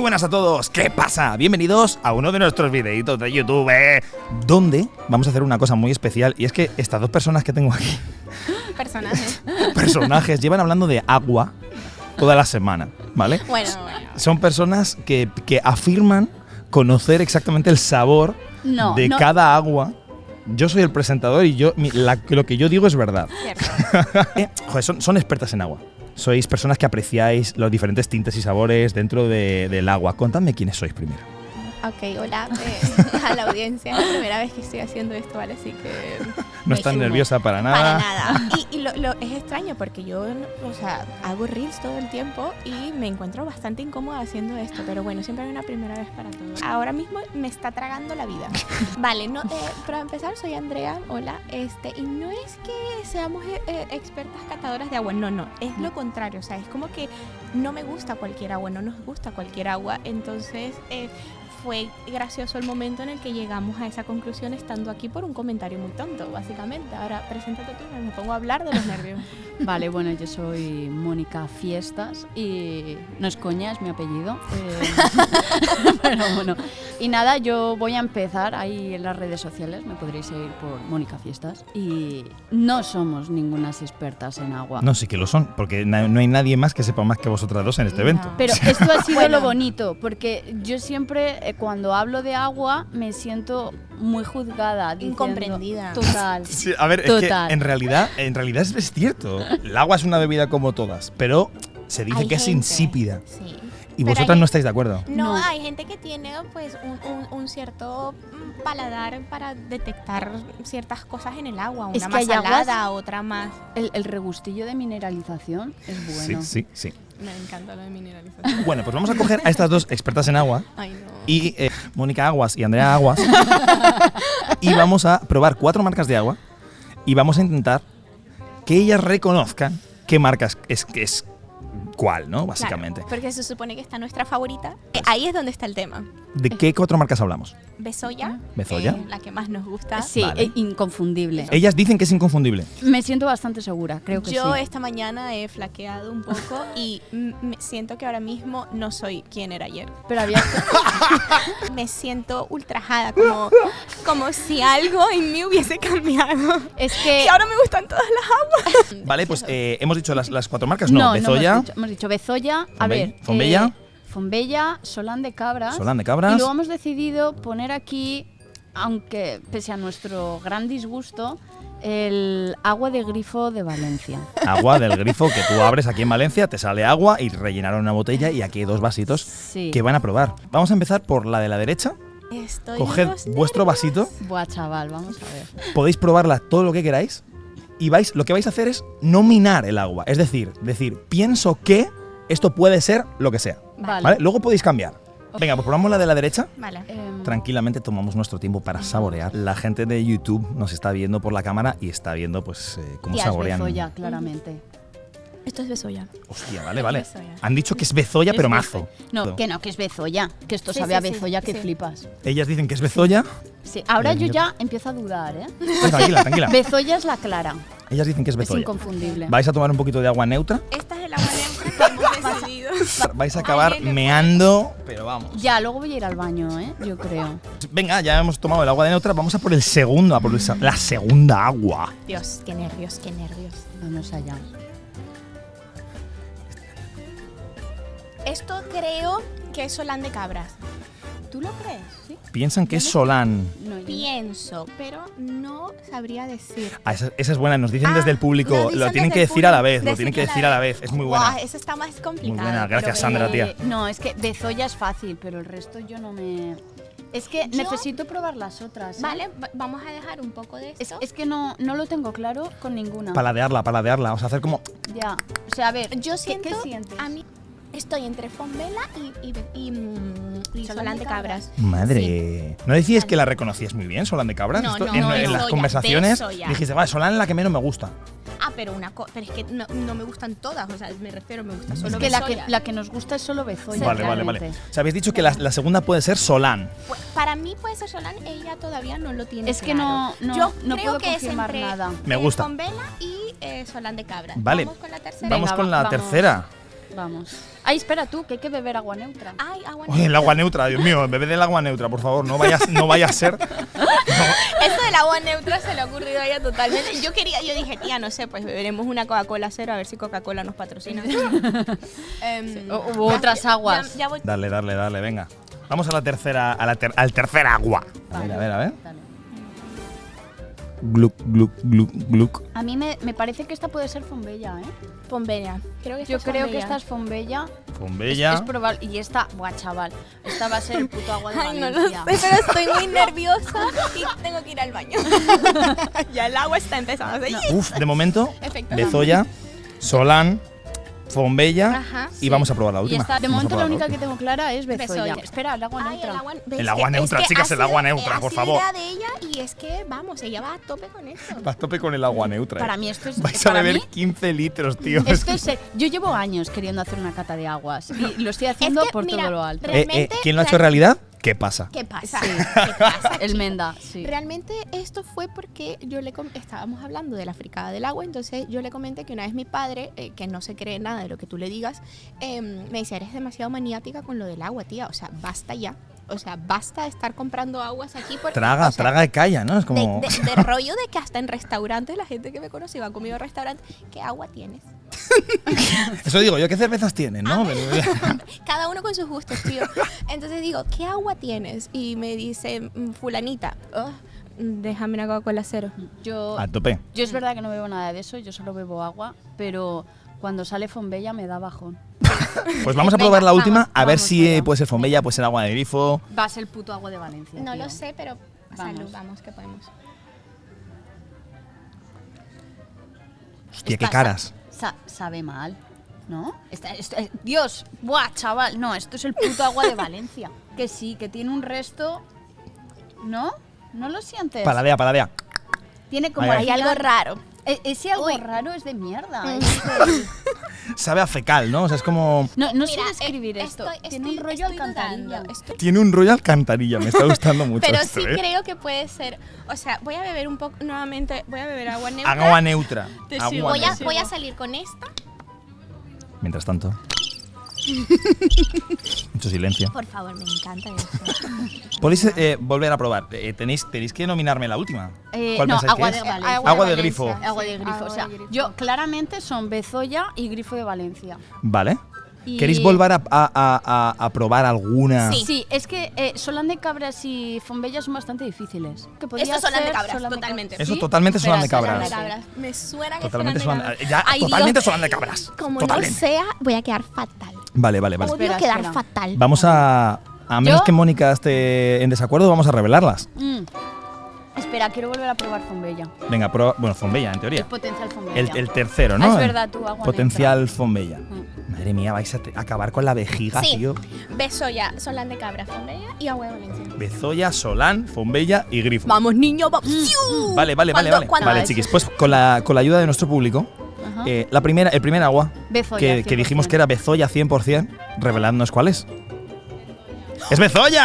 buenas a todos, ¿qué pasa? Bienvenidos a uno de nuestros videitos de YouTube, donde vamos a hacer una cosa muy especial, y es que estas dos personas que tengo aquí, personajes, llevan hablando de agua toda la semana, ¿vale? Bueno. Son personas que afirman conocer exactamente el sabor de cada agua. Yo soy el presentador y lo que yo digo es verdad. Joder, son expertas en agua. Sois personas que apreciáis los diferentes tintes y sabores dentro del agua. Contadme quiénes sois primero. Ok, hola a la audiencia. Es la primera vez que estoy haciendo esto, ¿vale? Así que... No estás nerviosa para nada. Para nada. Y es extraño porque yo, hago reels todo el tiempo y me encuentro bastante incómoda haciendo esto. Pero bueno, siempre hay una primera vez para todo. Ahora mismo me está tragando la vida. Vale, para empezar soy Andrea, hola. Y no es que seamos expertas catadoras de agua, no. Es lo contrario, o sea, es como que no me gusta cualquier agua, no nos gusta cualquier agua. Entonces... fue gracioso el momento en el que llegamos a esa conclusión estando aquí por un comentario muy tonto, básicamente. Ahora, preséntate tú, me pongo a hablar de los nervios. Vale, bueno, yo soy Mónica Fiestas y no es coña, es mi apellido. Pero bueno, y nada, yo voy a empezar ahí en las redes sociales, me podréis seguir por Mónica Fiestas, y no somos ningunas expertas en agua. No, sí que lo son, porque no hay nadie más que sepa más que vosotras dos en este evento. Pero esto ha sido lo bonito, porque yo siempre... cuando hablo de agua me siento muy juzgada, incomprendida. Total. Sí, a ver, total. Es que en realidad es cierto. El agua es una bebida como todas, pero se dice que es insípida. Sí. Y pero vosotras no estáis de acuerdo. No, hay gente que tiene pues un cierto paladar para detectar ciertas cosas en el agua. Una más salada, otra más. El regustillo de mineralización es bueno. Sí. Me encanta lo de mineralización. Bueno, pues vamos a coger a estas dos expertas en agua. Ay, no. Y Mónica Aguas y Andrea Aguas. Y vamos a probar 4 marcas de agua. Y vamos a intentar que ellas reconozcan qué marcas es cuál, ¿no? Básicamente. Claro, porque se supone que está nuestra favorita. Ahí es donde está el tema. ¿De qué 4 marcas hablamos? Bezoya. ¿Bezoya? La que más nos gusta. Sí, vale. Inconfundible. Ellas dicen que es inconfundible. Me siento bastante segura, creo que Yo sí. esta mañana he flaqueado un poco y siento que ahora mismo no soy quien era ayer. Pero había... Me siento ultrajada, como si algo en mí hubiese cambiado. Es que... Y ahora me gustan todas las aguas. Vale, pues hemos dicho las 4 marcas. No, Bezoya. Hemos dicho Bezoya. Fonbella, Solán de Cabras. Y luego hemos decidido poner aquí, aunque pese a nuestro gran disgusto, el agua de grifo de Valencia. Agua del grifo que tú abres aquí en Valencia, te sale agua y rellenaron una botella y aquí hay 2 vasitos que van a probar. Vamos a empezar por la de la derecha. Coged vuestro vasito. Buah, chaval, vamos a ver. Podéis probarla todo lo que queráis y lo que vais a hacer es nominar el agua. Es decir, pienso que esto puede ser lo que sea. Vale. Luego podéis cambiar. Venga, pues probamos la de la derecha. Vale. Tranquilamente tomamos nuestro tiempo para saborear. La gente de YouTube nos está viendo por la cámara y está viendo pues cómo saborean. Es Bezoya, claramente. Esto es Bezoya. Hostia, vale. Han dicho que es Bezoya, pero mazo. No, que es Bezoya. Que esto sabe a Bezoya que flipas. Ellas dicen que es Bezoya. Sí, ahora yo ya empiezo a dudar, ¿eh? Tranquila. Bezoya es la clara. Ellas dicen que es Bezoya. Es inconfundible. ¿Vais a tomar un poquito de agua neutra? Esta es el agua neutra que hemos decidido. Vais a acabar meando, pero vamos. Ya, luego voy a ir al baño, yo creo. Venga, ya hemos tomado el agua de neutra, vamos a por la segunda agua. Dios, qué nervios. Vamos allá. Esto creo que es Solán de Cabras. ¿Tú lo crees? ¿Sí? Piensan que es Solán. No, pienso, pero no sabría decir. Esa es buena, nos dicen desde el público. Lo tienen que decir a la vez, Es muy buena. Esa está más complicada. Muy buena, gracias Sandra, tía. No, es que Bezoya es fácil, pero el resto yo no me... Es que necesito probar las otras. Vale, vamos a dejar un poco de esto. Es que no lo tengo claro con ninguna. Paladearla. Vamos a hacer como... Ya, o sea, a ver, yo siento, ¿qué sientes? A mí estoy entre Fonbella y Solán de Cabras. Madre. ¿No decías que la reconocías muy bien, Solán de Cabras? No, en las conversaciones dijiste, vale, Solán es la que menos me gusta. Pero es que no me gustan todas, o sea, me refiero, me gusta solo es que Bezoya. la que nos gusta es solo Bezoya. Vale. O sea, habéis dicho que la segunda puede ser Solán. Pues, para mí puede ser Solán, ella todavía no lo tiene Es que claro. Yo creo puedo que confirmar es entre nada. Me gusta. Fonbella y Solán de Cabras. Vale. Vamos con la tercera. Vamos con la tercera. Vamos. Ay, espera tú, que hay que beber agua neutra. Ay, agua Oye, el agua neutra, Dios mío, bebé del agua neutra, por favor, no vaya a ser. Esto del agua neutra se le ha ocurrido a ella totalmente. Yo dije, tía, no sé, pues beberemos una Coca-Cola cero a ver si Coca-Cola nos patrocina. U otras aguas. Ya voy. Dale, venga. Vamos a la tercera, al tercer agua. A ver. Dale. Gluc, gluc, gluc, gluc. A mí me parece que esta puede ser Fombella, ¿eh? Fombella. Yo creo que esta es Fombella. Fombella. Es probable. Y esta, buah, chaval. Esta va a ser el puto agua de Ay, no Valencia. lo sé, pero estoy muy nerviosa y tengo que ir al baño. Ya el agua está empezando a hacer. Uf, de momento, Efecto. Bezoya, Solán, Fombella Ajá, y vamos a probar la Y última. esta, de Vamos a momento la probar única que última. tengo clara es Bezoya. Bezoya. Espera, el agua Ay, neutra. El agua neutra, chicas, el agua neutra, por favor. Ha sido idea de ella y es que, vamos, ella va a tope con eso. Vas a tope con el agua neutra. Para mí esto es... Vais a para beber mí, 15 litros, tío. esto es... Yo llevo años queriendo hacer una cata de aguas y lo estoy haciendo por mira, todo lo alto. realmente ¿Quién lo ha hecho realidad? ¿Qué pasa? ¿Qué pasa? Sí. ¿Qué pasa? El Menda, sí. Realmente esto fue porque estábamos hablando de la fricada del agua, entonces yo le comenté que una vez mi padre, que no se cree nada de lo que tú le digas, me decía, eres demasiado maniática con lo del agua, tía, o sea, basta ya. O sea, basta de estar comprando aguas aquí. Traga y calla, ¿no? Es como... de rollo de que hasta en restaurantes, la gente que me conoce y va conmigo a restaurantes, ¿qué agua tienes? Eso digo yo, ¿qué cervezas tienen, no? Cada uno con sus gustos, tío. Entonces digo, ¿qué agua tienes? Y me dice, fulanita, déjame una Coca-Cola cero. A tope. Yo es verdad que no bebo nada de eso, yo solo bebo agua, pero cuando sale Fombella me da bajón. Pues vamos a probar la última, a ver vamos si allá. puede ser Fombella, puede ser agua de grifo. Va a ser el puto agua de Valencia. No tío. lo sé, pero Vamos. salud, vamos, que podemos. Hostia, qué Esta caras. sabe mal, ¿no? Dios, buah, chaval, no, esto es el puto agua de Valencia. Que sí, que tiene un resto, ¿no? ¿No lo sientes? Paladea. Tiene como Hay al algo final- raro. Ese algo raro es de mierda. Sabe a fecal, ¿no? O sea, es como... No sé Mira, describir esto. Tiene un rollo alcantarilla. Tiene un rollo alcantarilla, me está gustando mucho Pero esto, sí ¿eh? creo que puede ser. O sea, voy a beber un poco nuevamente. Voy a beber agua neutra. Agua neutra. Te Agua sigo. Voy a, neutra. voy a salir con esta. Mientras tanto. Mucho silencio. Por favor, me encanta eso. Podéis volver a probar. Tenéis que nominarme la última. ¿Cuál no, pensáis agua que de es? Valencia. Agua de grifo. Agua de grifo. O sea, yo claramente son Bezoya y Grifo de Valencia. Vale. Y- ¿Queréis volver a probar alguna? Sí. Es que Solán de Cabras y Fombella son bastante difíciles. Que podría Estos Solán de ser Cabras, Solán de totalmente. Cabras. Eso ¿Sí? totalmente Solán de Espera, Cabras. espera, Cabras. Me suena que Totalmente Solán Solán de ya, Cabras. Ay, totalmente Dios. Solán de Cabras. Como Totalmente. no sea, voy a quedar fatal. Vale. Odio Espera, quedar espera. fatal. Vamos a menos ¿Yo? que Mónica esté en desacuerdo, vamos a revelarlas. Espera, quiero volver a probar Fombella. Venga, bueno, Fombella, en El teoría. potencial Fombella. El tercero, ¿no? Ah, es verdad, tú, agua Potencial Fombella. Mm. Madre mía, vais a acabar con la vejiga, Sí. tío. Bezoya, Solán de Cabra, Fombella y agua de Valencia. Bezoya, Solán, Fombella y Grifo. Vamos, niño, vamos. Vale. ¿Cuándo? Vale, chiquis, pues con la ayuda de nuestro público, Ajá. el primer agua Bezoya, que dijimos 100%. que era Bezoya 100%, reveladnos cuál es. ¡Es Bezoya!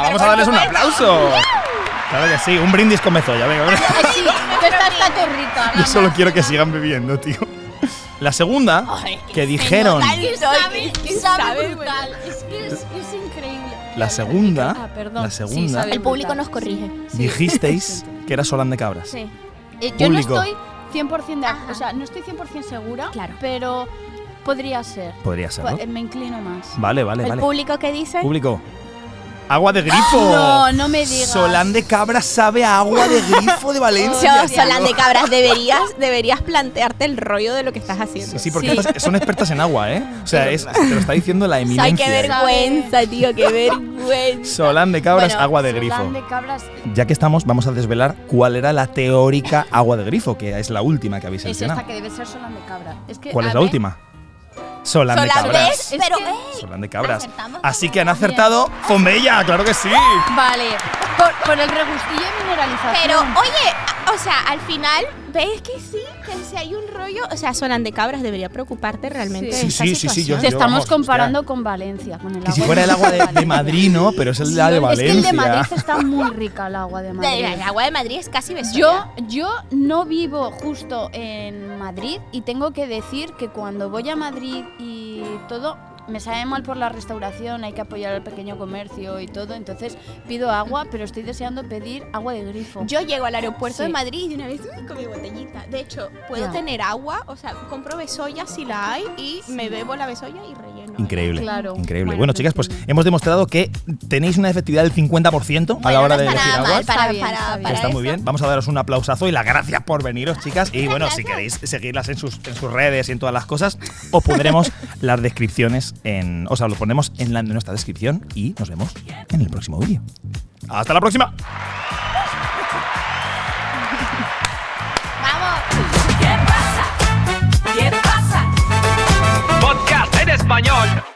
¡Vamos a darles un aplauso! Claro que sí, un brindis con Bezoya, venga. Ay, sí, que esta está torrita. Yo solo quiero que sigan bebiendo, tío. La segunda, que dijeron... Sabe brutal. Es que es increíble. La segunda, Ah, perdón. la Sí, segunda sabe El público brutal. nos corrige. dijisteis que era Solán de Cabras. Sí. Yo no Público. estoy 100% Ajá. o sea, no estoy 100% segura, Claro. pero podría ser. Podría ser, ¿no? Me inclino más. Vale. El público que dice. Público. Agua de grifo. No me digas. Solán de Cabras sabe a agua de grifo de Valencia. Solán de Cabras, deberías plantearte el rollo de lo que estás haciendo. Sí, porque Sí. estas son expertas en agua, ¿eh? O sea, te lo está diciendo la Ay, eminencia. qué vergüenza, tío, qué vergüenza. Solán de Cabras, Bueno, agua de grifo. Solán de Cabras Ya que estamos, vamos a desvelar cuál era la teórica agua de grifo, que es la última que habéis es seleccionado. esta que debe ser Solán de Cabra. Es que, ¿Cuál a es la ver, última? Solán de Solán, Cabras. ¿ves? Pero, Es que- Solán de Cabras. acertamos Así que han acertado Fombella, claro que sí. Vale, Por el regustillo y mineralización. Pero, oye, o sea, al final, ¿ves que sí? Que si hay un rollo, o sea, Sonan de Cabras, debería preocuparte realmente de esta situación. Te estamos comparando con Valencia, con el agua. Que si fuera el agua de Madrid, ¿no? Pero es el de Valencia. Es que el de Madrid está muy rica, el agua de Madrid. El agua de Madrid es casi besoya. Yo no vivo justo en Madrid y tengo que decir que cuando voy a Madrid y todo, me sabe mal por la restauración, hay que apoyar al pequeño comercio y todo, entonces pido agua, pero estoy deseando pedir agua de grifo. Yo llego al aeropuerto de Madrid y de una vez con mi botellita. De hecho, puedo tener agua, o sea, compro besoya si la hay y me bebo la besoya y relleno. Increíble, claro. Increíble. Bueno, chicas, pues hemos demostrado que tenéis una efectividad del 50% a la hora de elegir aguas. Está muy bien. Vamos a daros un aplausazo y las gracias por veniros, chicas. Y bueno, si queréis seguirlas en sus redes y en todas las cosas, os pondremos las descripciones o sea, lo ponemos en nuestra descripción y nos vemos en el próximo vídeo. ¡Hasta la próxima! ¡Vamos! ¿Qué pasa? ¿Qué pasa? Podcast en español.